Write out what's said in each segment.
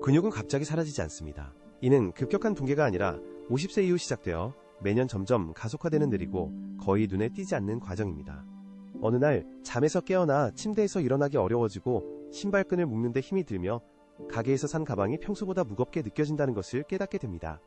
근육은 갑자기 사라지지 않습니다. 이는 급격한 붕괴가 아니라 50세 이후 시작되어 매년 점점 가속화되는 느리고 거의 눈에 띄지 않는 과정입니다. 어느 날 잠에서 깨어나 침대에서 일어나기 어려워지고 신발끈을 묶는데 힘이 들며 가게에서 산 가방이 평소보다 무겁게 느껴진다는 것을 깨닫게 됩니다.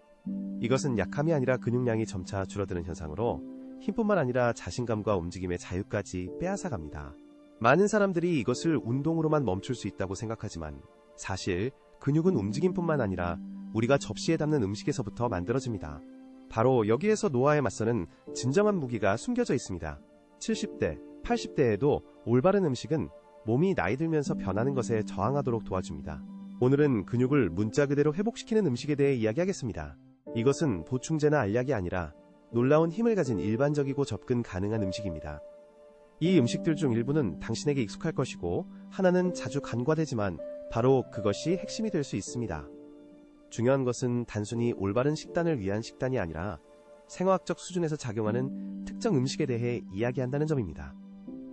이것은 약함이 아니라 근육량이 점차 줄어드는 현상으로 힘뿐만 아니라 자신감과 움직임의 자유까지 빼앗아갑니다. 많은 사람들이 이것을 운동으로만 멈출 수 있다고 생각하지만 사실 근육은 움직임뿐만 아니라 우리가 접시에 담는 음식에서부터 만들어집니다. 바로 여기에서 노화에 맞서는 진정한 무기가 숨겨져 있습니다. 70대, 80대에도 올바른 음식은 몸이 나이 들면서 변하는 것에 저항하도록 도와줍니다. 오늘은 근육을 문자 그대로 회복시키는 음식에 대해 이야기하겠습니다. 이것은 보충제나 알약이 아니라 놀라운 힘을 가진 일반적이고 접근 가능한 음식입니다. 이 음식들 중 일부는 당신에게 익숙할 것이고 하나는 자주 간과되지만 바로 그것이 핵심이 될 수 있습니다. 중요한 것은 단순히 올바른 식단을 위한 식단이 아니라 생화학적 수준에서 작용하는 특정 음식에 대해 이야기한다는 점입니다.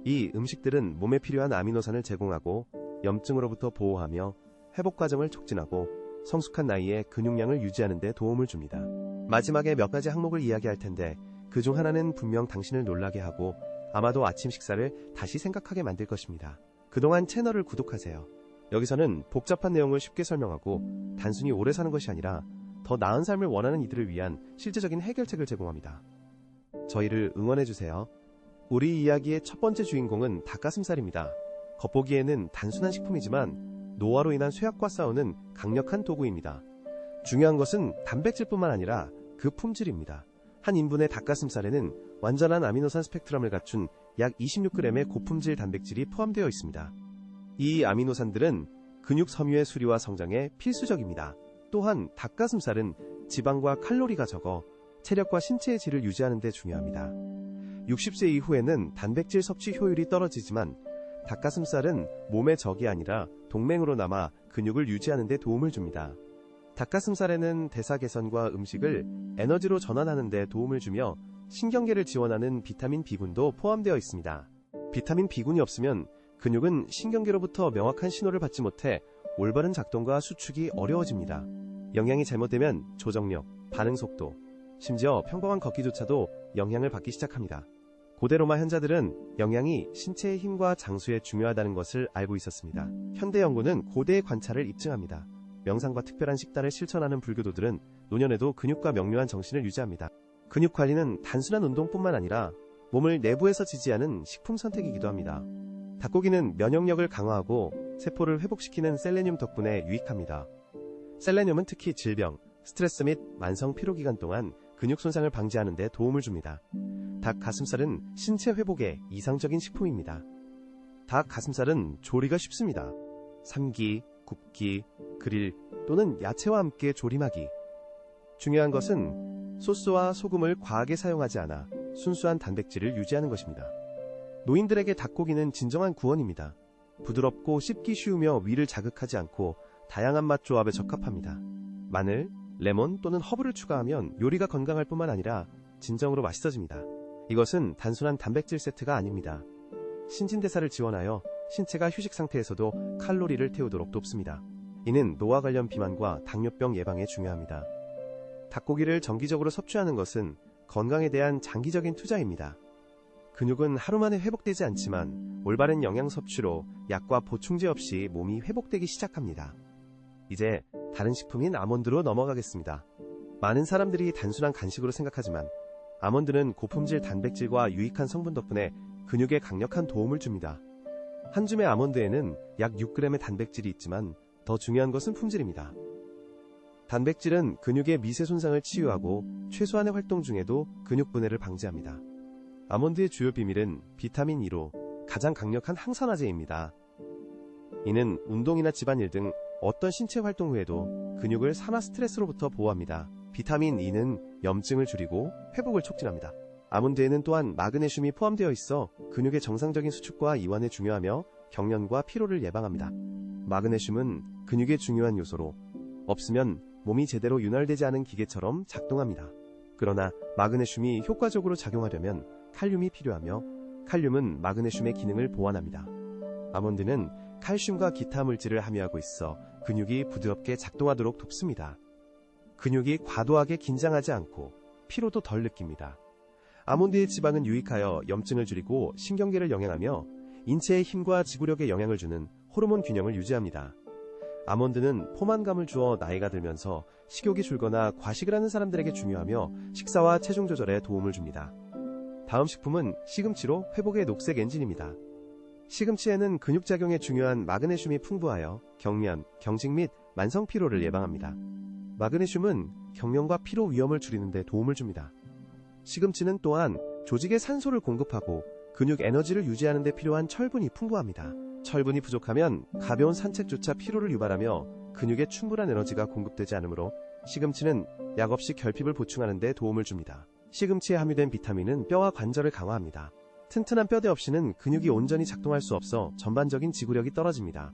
이 음식들은 몸에 필요한 아미노산을 제공하고 염증으로부터 보호하며 회복 과정을 촉진하고 성숙한 나이에 근육량을 유지하는 데 도움을 줍니다. 마지막에 몇 가지 항목을 이야기할 텐데 그 중 하나는 분명 당신을 놀라게 하고 아마도 아침 식사를 다시 생각하게 만들 것입니다. 그동안 채널을 구독하세요. 여기서는 복잡한 내용을 쉽게 설명하고 단순히 오래 사는 것이 아니라 더 나은 삶을 원하는 이들을 위한 실제적인 해결책을 제공합니다. 저희를 응원해주세요. 우리 이야기의 첫 번째 주인공은 닭가슴살입니다. 겉보기에는 단순한 식품이지만 노화로 인한 쇠약과 싸우는 강력한 도구입니다. 중요한 것은 단백질뿐만 아니라 그 품질입니다. 한 인분의 닭가슴살에는 완전한 아미노산 스펙트럼을 갖춘 약 26g의 고품질 단백질이 포함되어 있습니다. 이 아미노산들은 근육 섬유의 수리와 성장에 필수적입니다. 또한 닭가슴살은 지방과 칼로리가 적어 체력과 신체의 질을 유지하는 데 중요합니다. 60세 이후에는 단백질 섭취 효율이 떨어지지만 닭가슴살은 몸의 적이 아니라 동맹으로 남아 근육을 유지하는 데 도움을 줍니다. 닭가슴살에는 대사 개선과 음식을 에너지로 전환하는 데 도움을 주며 신경계를 지원하는 비타민 B군도 포함되어 있습니다. 비타민 B군이 없으면 근육은 신경계로부터 명확한 신호를 받지 못해 올바른 작동과 수축이 어려워집니다. 영양이 잘못되면 조정력, 반응 속도, 심지어 평범한 걷기조차도 영향을 받기 시작합니다. 고대 로마 현자들은 영양이 신체의 힘과 장수에 중요하다는 것을 알고 있었습니다. 현대 연구는 고대의 관찰을 입증합니다. 명상과 특별한 식단을 실천하는 불교도들은 노년에도 근육과 명료한 정신을 유지합니다. 근육 관리는 단순한 운동뿐만 아니라 몸을 내부에서 지지하는 식품 선택이기도 합니다. 닭고기는 면역력을 강화하고 세포를 회복시키는 셀레늄 덕분에 유익합니다. 셀레늄은 특히 질병, 스트레스 및 만성 피로 기간 동안 근육 손상을 방지하는 데 도움을 줍니다. 닭 가슴살은 신체 회복에 이상적인 식품입니다. 닭 가슴살은 조리가 쉽습니다. 삶기, 굽기, 그릴 또는 야채와 함께 조림하기. 중요한 것은 소스와 소금을 과하게 사용하지 않아 순수한 단백질을 유지하는 것입니다. 노인들에게 닭고기는 진정한 구원입니다. 부드럽고 씹기 쉬우며 위를 자극하지 않고 다양한 맛 조합에 적합합니다. 마늘, 레몬 또는 허브를 추가하면 요리가 건강할 뿐만 아니라 진정으로 맛있어집니다. 이것은 단순한 단백질 세트가 아닙니다. 신진대사를 지원하여 신체가 휴식 상태에서도 칼로리를 태우도록 돕습니다. 이는 노화 관련 비만과 당뇨병 예방에 중요합니다. 닭고기를 정기적으로 섭취하는 것은 건강에 대한 장기적인 투자입니다. 근육은 하루 만에 회복되지 않지만 올바른 영양 섭취로 약과 보충제 없이 몸이 회복되기 시작합니다. 이제 다른 식품인 아몬드로 넘어가겠습니다. 많은 사람들이 단순한 간식으로 생각하지만 아몬드는 고품질 단백질과 유익한 성분 덕분에 근육에 강력한 도움을 줍니다. 한 줌의 아몬드에는 약 6g의 단백질이 있지만 더 중요한 것은 품질입니다. 단백질은 근육의 미세 손상을 치유하고 최소한의 활동 중에도 근육 분해를 방지합니다. 아몬드의 주요 비밀은 비타민 E로 가장 강력한 항산화제입니다. 이는 운동이나 집안일 등 어떤 신체 활동 후에도 근육을 산화 스트레스로부터 보호합니다. 비타민 E는 염증을 줄이고 회복을 촉진합니다. 아몬드에는 또한 마그네슘이 포함되어 있어 근육의 정상적인 수축과 이완에 중요하며 경련과 피로를 예방합니다. 마그네슘은 근육의 중요한 요소로 없으면 몸이 제대로 윤활되지 않은 기계처럼 작동합니다. 그러나 마그네슘이 효과적으로 작용하려면 칼륨이 필요하며 칼륨은 마그네슘의 기능을 보완합니다. 아몬드는 칼슘과 기타 물질을 함유하고 있어 근육이 부드럽게 작동하도록 돕습니다. 근육이 과도하게 긴장하지 않고 피로도 덜 느낍니다. 아몬드의 지방은 유익하여 염증을 줄이고 신경계를 영양하며 인체의 힘과 지구력에 영향을 주는 호르몬 균형을 유지합니다. 아몬드는 포만감을 주어 나이가 들면서 식욕이 줄거나 과식을 하는 사람들에게 중요하며 식사와 체중 조절에 도움을 줍니다. 다음 식품은 시금치로 회복의 녹색 엔진입니다. 시금치에는 근육작용에 중요한 마그네슘이 풍부하여 경련, 경직 및 만성 피로를 예방합니다. 마그네슘은 경련과 피로 위험을 줄이는 데 도움을 줍니다. 시금치는 또한 조직에 산소를 공급하고 근육 에너지를 유지하는 데 필요한 철분이 풍부합니다. 철분이 부족하면 가벼운 산책조차 피로를 유발하며 근육에 충분한 에너지가 공급되지 않으므로 시금치는 약 없이 결핍을 보충하는 데 도움을 줍니다. 시금치에 함유된 비타민은 뼈와 관절을 강화합니다. 튼튼한 뼈대 없이는 근육이 온전히 작동할 수 없어 전반적인 지구력이 떨어집니다.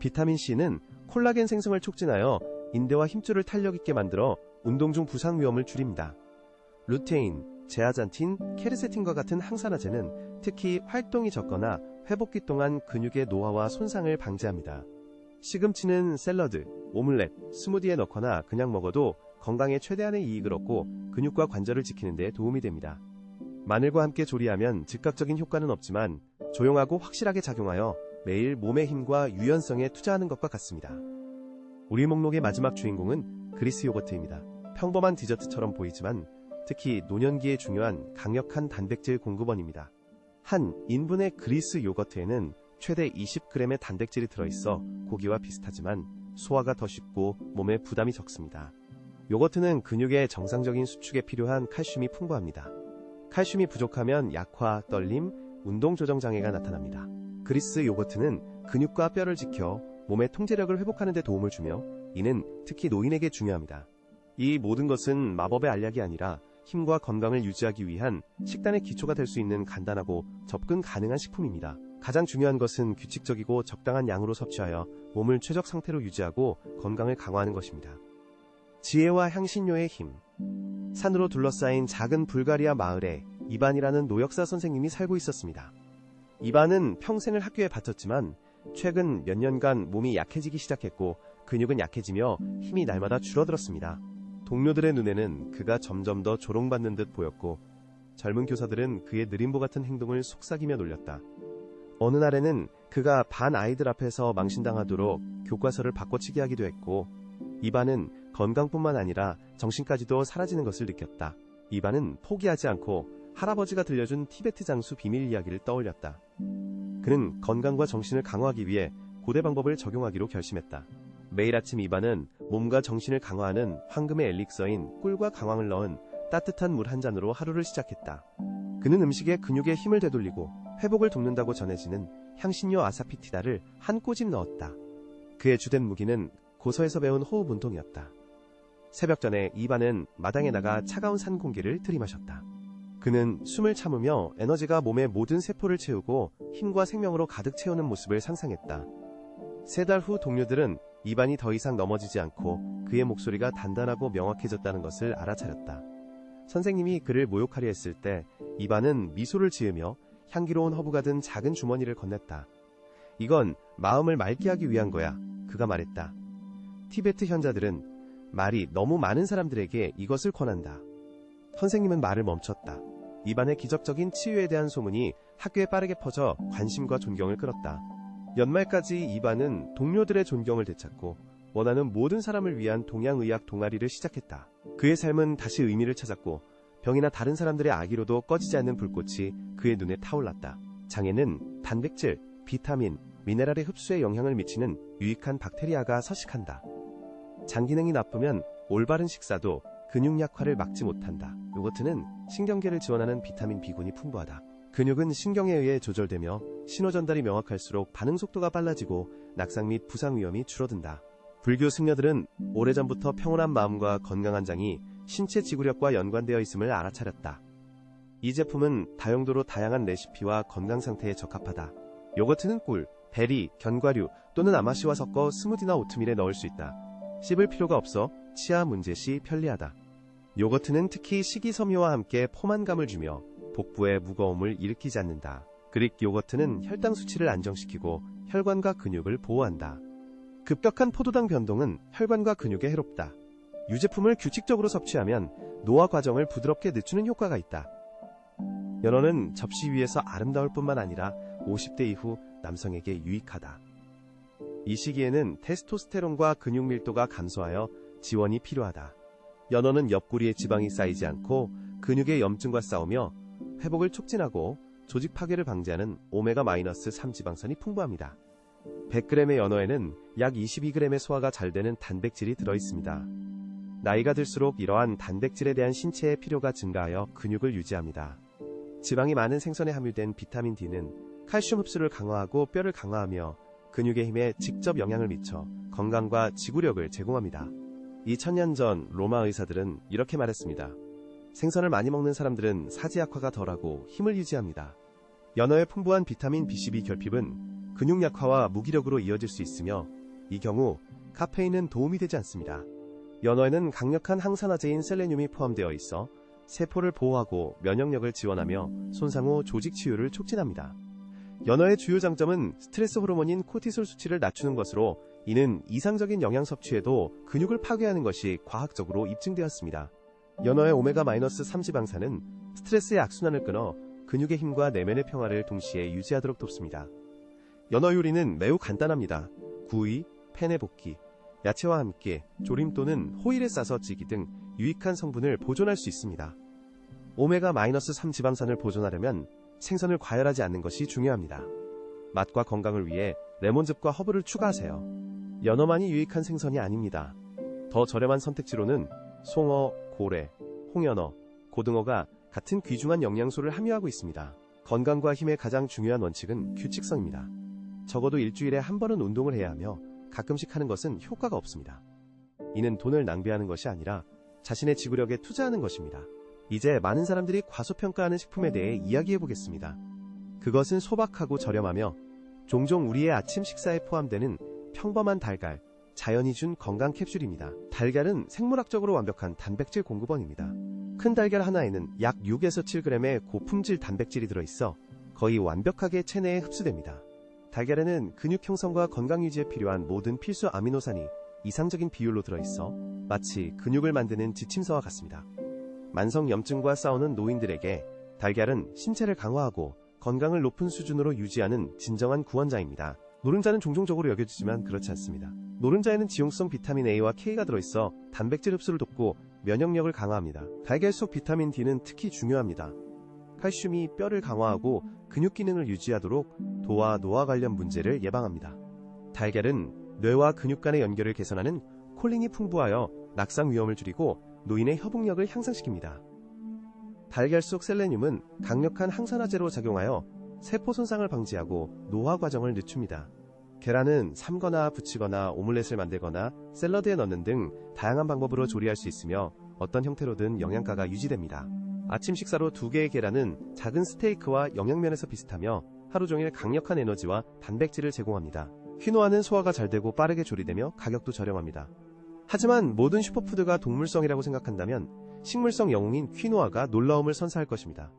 비타민C는 콜라겐 생성을 촉진하여 인대와 힘줄을 탄력 있게 만들어 운동 중 부상 위험을 줄입니다. 루테인, 제아잔틴, 케르세틴과 같은 항산화제는 특히 활동이 적거나 회복기 동안 근육의 노화와 손상을 방지합니다. 시금치는 샐러드, 오믈렛, 스무디에 넣거나 그냥 먹어도 건강에 최대한의 이익을 얻고 근육과 관절을 지키는 데 도움이 됩니다. 마늘과 함께 조리하면 즉각적인 효과는 없지만 조용하고 확실하게 작용하여 매일 몸의 힘과 유연성에 투자하는 것과 같습니다. 우리 목록의 마지막 주인공은 그리스 요거트입니다. 평범한 디저트처럼 보이지만 특히 노년기에 중요한 강력한 단백질 공급원입니다. 한 인분의 그리스 요거트에는 최대 20g의 단백질이 들어있어 고기와 비슷하지만 소화가 더 쉽고 몸에 부담이 적습니다. 요거트는 근육의 정상적인 수축에 필요한 칼슘이 풍부합니다. 칼슘이 부족하면 약화, 떨림, 운동 조정 장애가 나타납니다. 그리스 요거트는 근육과 뼈를 지켜 몸의 통제력을 회복하는 데 도움을 주며 이는 특히 노인에게 중요합니다. 이 모든 것은 마법의 알약이 아니라 힘과 건강을 유지하기 위한 식단의 기초가 될 수 있는 간단하고 접근 가능한 식품입니다. 가장 중요한 것은 규칙적이고 적당한 양으로 섭취하여 몸을 최적 상태로 유지하고 건강을 강화하는 것입니다. 지혜와 향신료의 힘. 산으로 둘러싸인 작은 불가리아 마을에 이반이라는 노역사 선생님이 살고 있었습니다. 이반은 평생을 학교에 바쳤지만 최근 몇 년간 몸이 약해지기 시작했고 근육은 약해지며 힘이 날마다 줄어들었습니다. 동료들의 눈에는 그가 점점 더 조롱받는 듯 보였고 젊은 교사들은 그의 느림보 같은 행동을 속삭이며 놀렸다. 어느 날에는 그가 반 아이들 앞에서 망신당하도록 교과서를 바꿔치기 하기도 했고 이반은 건강뿐만 아니라 정신까지도 사라지는 것을 느꼈다. 이반은 포기하지 않고 할아버지가 들려준 티베트 장수 비밀 이야기를 떠올렸다. 그는 건강과 정신을 강화하기 위해 고대 방법을 적용하기로 결심했다. 매일 아침 이반은 몸과 정신을 강화하는 황금의 엘릭서인 꿀과 강황을 넣은 따뜻한 물 한 잔으로 하루를 시작했다. 그는 음식에 근육에 힘을 되돌리고 회복을 돕는다고 전해지는 향신료 아사피티다를 한 꼬집 넣었다. 그의 주된 무기는 고서에서 배운 호흡 운동이었다. 새벽 전에 이반은 마당에 나가 차가운 산 공기를 들이마셨다. 그는 숨을 참으며 에너지가 몸의 모든 세포를 채우고 힘과 생명으로 가득 채우는 모습을 상상했다. 3달 후 동료들은 이반이 더 이상 넘어지지 않고 그의 목소리가 단단하고 명확해졌다는 것을 알아차렸다. 선생님이 그를 모욕하려 했을 때 이반은 미소를 지으며 향기로운 허브가 든 작은 주머니를 건넸다. 이건 마음을 맑게 하기 위한 거야. 그가 말했다. 티베트 현자들은 말이 너무 많은 사람들에게 이것을 권한다. 선생님은 말을 멈췄다. 이반의 기적적인 치유에 대한 소문이 학교에 빠르게 퍼져 관심과 존경을 끌었다. 연말까지 이반은 동료들의 존경을 되찾고 원하는 모든 사람을 위한 동양의학 동아리를 시작했다. 그의 삶은 다시 의미를 찾았고 병이나 다른 사람들의 악의로도 꺼지지 않는 불꽃이 그의 눈에 타올랐다. 장에는 단백질, 비타민, 미네랄의 흡수에 영향을 미치는 유익한 박테리아가 서식한다. 장 기능이 나쁘면 올바른 식사도 근육 약화를 막지 못한다. 요거트는 신경계를 지원하는 비타민 B군이 풍부하다. 근육은 신경에 의해 조절되며 신호 전달이 명확할수록 반응 속도가 빨라지고 낙상 및 부상 위험이 줄어든다. 불교 승려들은 오래전부터 평온한 마음과 건강한 장이 신체 지구력과 연관되어 있음을 알아차렸다. 이 제품은 다용도로 다양한 레시피와 건강 상태에 적합하다. 요거트는 꿀, 베리, 견과류 또는 아마씨와 섞어 스무디나 오트밀에 넣을 수 있다. 씹을 필요가 없어 치아 문제 시 편리하다. 요거트는 특히 식이섬유와 함께 포만감을 주며 복부의 무거움을 일으키지 않는다. 그릭 요거트는 혈당 수치를 안정시키고 혈관과 근육을 보호한다. 급격한 포도당 변동은 혈관과 근육에 해롭다. 유제품을 규칙적으로 섭취하면 노화 과정을 부드럽게 늦추는 효과가 있다. 연어는 접시 위에서 아름다울 뿐만 아니라 50대 이후 남성에게 유익하다. 이 시기에는 테스토스테론과 근육 밀도가 감소하여 지원이 필요하다. 연어는 옆구리에 지방이 쌓이지 않고 근육의 염증과 싸우며 회복을 촉진하고 조직 파괴를 방지하는 오메가-3 지방산이 풍부합니다. 100g의 연어에는 약 22g의 소화가 잘 되는 단백질이 들어있습니다. 나이가 들수록 이러한 단백질에 대한 신체의 필요가 증가하여 근육을 유지합니다. 지방이 많은 생선에 함유된 비타민 D는 칼슘 흡수를 강화하고 뼈를 강화하며 근육의 힘에 직접 영향을 미쳐 건강과 지구력을 제공합니다. 2000년 전 로마 의사들은 이렇게 말했습니다. 생선을 많이 먹는 사람들은 사지 악화가 덜하고 힘을 유지합니다. 연어의 풍부한 비타민 B12 결핍은 근육 약화와 무기력으로 이어질 수 있으며 이 경우 카페인은 도움이 되지 않습니다. 연어에는 강력한 항산화제인 셀레늄이 포함되어 있어 세포를 보호하고 면역력을 지원하며 손상 후 조직 치유를 촉진합니다. 연어의 주요 장점은 스트레스 호르몬인 코티솔 수치를 낮추는 것으로 이는 이상적인 영양 섭취에도 근육을 파괴하는 것이 과학적으로 입증되었습니다. 연어의 오메가-3 지방산은 스트레스의 악순환을 끊어 근육의 힘과 내면의 평화를 동시에 유지하도록 돕습니다. 연어 요리는 매우 간단합니다. 구이, 팬에 볶기, 야채와 함께 조림 또는 호일에 싸서 찌기 등 유익한 성분을 보존할 수 있습니다. 오메가-3 지방산을 보존하려면 생선을 과열하지 않는 것이 중요합니다. 맛과 건강을 위해 레몬즙과 허브를 추가하세요. 연어만이 유익한 생선이 아닙니다. 더 저렴한 선택지로는 송어, 고래, 홍연어, 고등어가 같은 귀중한 영양소를 함유하고 있습니다. 건강과 힘의 가장 중요한 원칙은 규칙성입니다. 적어도 일주일에 한 번은 운동을 해야 하며 가끔씩 하는 것은 효과가 없습니다. 이는 돈을 낭비하는 것이 아니라 자신의 지구력에 투자하는 것입니다. 이제 많은 사람들이 과소평가하는 식품에 대해 이야기해보겠습니다. 그것은 소박하고 저렴하며 종종 우리의 아침 식사에 포함되는 평범한 달걀, 자연이 준 건강 캡슐입니다. 달걀은 생물학적으로 완벽한 단백질 공급원입니다. 큰 달걀 하나에는 약 6에서 7g의 고품질 단백질이 들어있어 거의 완벽하게 체내에 흡수됩니다. 달걀에는 근육 형성과 건강 유지에 필요한 모든 필수 아미노산이 이상적인 비율로 들어있어 마치 근육을 만드는 지침서와 같습니다. 만성 염증과 싸우는 노인들에게 달걀은 신체를 강화하고 건강을 높은 수준으로 유지하는 진정한 구원자입니다. 노른자는 종종적으로 여겨지지만 그렇지 않습니다. 노른자에는 지용성 비타민 A와 K가 들어있어 단백질 흡수를 돕고 면역력을 강화합니다. 달걀 속 비타민 D는 특히 중요합니다. 칼슘이 뼈를 강화하고 근육 기능을 유지하도록 도와 노화 관련 문제를 예방합니다. 달걀은 뇌와 근육 간의 연결을 개선하는 콜린이 풍부하여 낙상 위험을 줄이고 노인의 협응력을 향상시킵니다. 달걀 속 셀레늄은 강력한 항산화제로 작용하여 세포 손상을 방지하고 노화 과정을 늦춥니다. 계란은 삶거나 부치거나 오믈렛을 만들거나 샐러드에 넣는 등 다양한 방법으로 조리할 수 있으며 어떤 형태로든 영양가가 유지됩니다. 아침 식사로 2개의 계란은 작은 스테이크와 영양면에서 비슷하며 하루 종일 강력한 에너지와 단백질을 제공합니다. 퀴노아는 소화가 잘 되고 빠르게 조리되며 가격도 저렴합니다. 하지만 모든 슈퍼푸드가 동물성이라고 생각한다면 식물성 영웅인 퀴노아가 놀라움을 선사할 것입니다.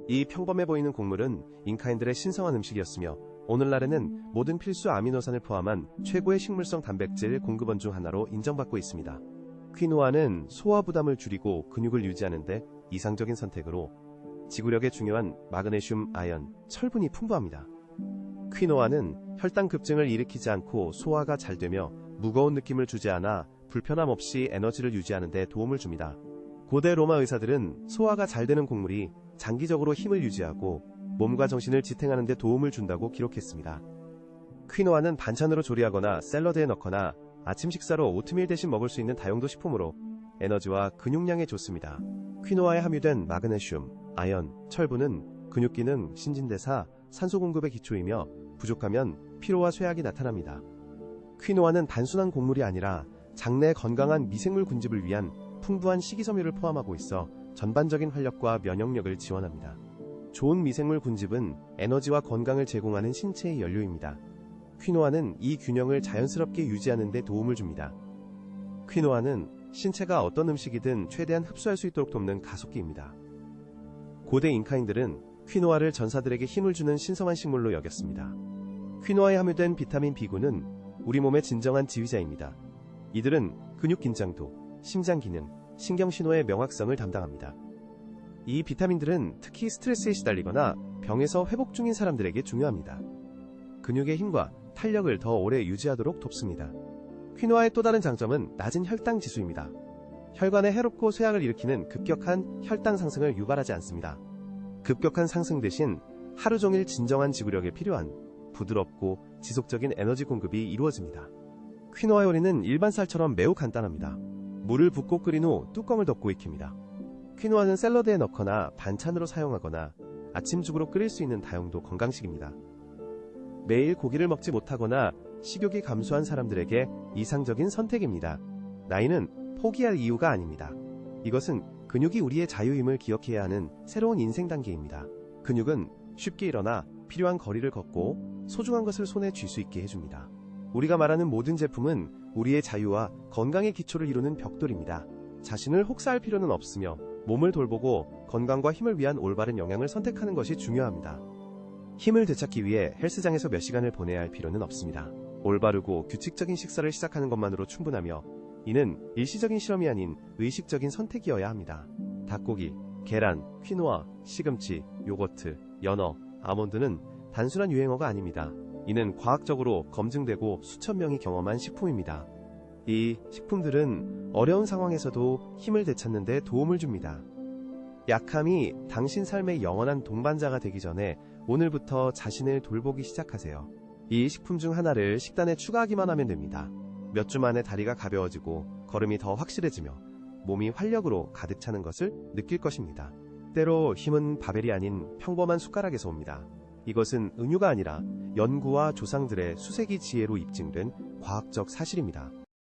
이 평범해 보이는 곡물은 잉카인들의 신성한 음식이었으며 오늘날에는 모든 필수 아미노산을 포함한 최고의 식물성 단백질 공급원 중 하나로 인정받고 있습니다. 퀴노아는 소화 부담을 줄이고 근육을 유지하는 데 이상적인 선택으로 지구력에 중요한 마그네슘, 아연, 철분이 풍부합니다. 퀴노아는 혈당 급증을 일으키지 않고 소화가 잘 되며 무거운 느낌을 주지 않아 불편함 없이 에너지를 유지하는 데 도움을 줍니다. 고대 로마 의사들은 소화가 잘 되는 곡물이 장기적으로 힘을 유지하고 몸과 정신을 지탱하는 데 도움을 준다고 기록했습니다. 퀴노아는 반찬으로 조리하거나 샐러드에 넣거나 아침 식사로 오트밀 대신 먹을 수 있는 다용도 식품으로 에너지와 근육량에 좋습니다. 퀴노아에 함유된 마그네슘, 아연, 철분은 근육 기능, 신진대사, 산소 공급의 기초이며 부족하면 피로와 쇠약이 나타납니다. 퀴노아는 단순한 곡물이 아니라 장내 건강한 미생물 군집을 위한 풍부한 식이섬유를 포함하고 있어 전반적인 활력과 면역력을 지원합니다. 좋은 미생물 군집은 에너지와 건강을 제공하는 신체의 연료입니다. 퀴노아는 이 균형을 자연스럽게 유지하는 데 도움을 줍니다. 퀴노아는 신체가 어떤 음식이든 최대한 흡수할 수 있도록 돕는 가속기입니다. 고대 잉카인들은 퀴노아를 전사들에게 힘을 주는 신성한 식물로 여겼습니다. 퀴노아에 함유된 비타민 B군은 우리 몸의 진정한 지휘자입니다. 이들은 근육 긴장도, 심장 기능, 신경 신호의 명확성을 담당합니다. 이 비타민들은 특히 스트레스에 시달리거나 병에서 회복 중인 사람들에게 중요합니다. 근육의 힘과 탄력을 더 오래 유지하도록 돕습니다. 퀴노아의 또 다른 장점은 낮은 혈당 지수입니다. 혈관에 해롭고 쇠약을 일으키는 급격한 혈당 상승을 유발하지 않습니다. 급격한 상승 대신 하루 종일 진정한 지구력에 필요한 부드럽고 지속적인 에너지 공급이 이루어집니다. 퀴노아 요리는 일반 쌀처럼 매우 간단합니다. 물을 붓고 끓인 후 뚜껑을 덮고 익힙니다. 퀴노아는 샐러드에 넣거나 반찬으로 사용하거나 아침죽으로 끓일 수 있는 다용도 건강식입니다. 매일 고기를 먹지 못하거나 식욕이 감소한 사람들에게 이상적인 선택입니다. 나이는 포기할 이유가 아닙니다. 이것은 근육이 우리의 자유임을 기억해야 하는 새로운 인생 단계입니다. 근육은 쉽게 일어나 필요한 거리를 걷고 소중한 것을 손에 쥘 수 있게 해줍니다. 우리가 말하는 모든 제품은 우리의 자유와 건강의 기초를 이루는 벽돌입니다. 자신을 혹사할 필요는 없으며 몸을 돌보고 건강과 힘을 위한 올바른 영양을 선택하는 것이 중요합니다. 힘을 되찾기 위해 헬스장에서 몇 시간을 보내야 할 필요는 없습니다. 올바르고 규칙적인 식사를 시작하는 것만으로 충분하며 이는 일시적인 실험이 아닌 의식적인 선택이어야 합니다. 닭고기, 계란, 퀴노아, 시금치, 요거트, 연어, 아몬드는 단순한 유행어가 아닙니다. 이는 과학적으로 검증되고 수천 명이 경험한 식품입니다. 이 식품들은 어려운 상황에서도 힘을 되찾는 데 도움을 줍니다. 약함이 당신 삶의 영원한 동반자가 되기 전에 오늘부터 자신을 돌보기 시작하세요. 이 식품 중 하나를 식단에 추가하기만 하면 됩니다. 몇 주 만에 다리가 가벼워지고 걸음이 더 확실해지며 몸이 활력으로 가득 차는 것을 느낄 것입니다. 때로 힘은 바벨이 아닌 평범한 숟가락에서 옵니다. 이것은 은유가 아니라 연구와 조상들의 수세기 지혜로 입증된 과학적 사실입니다.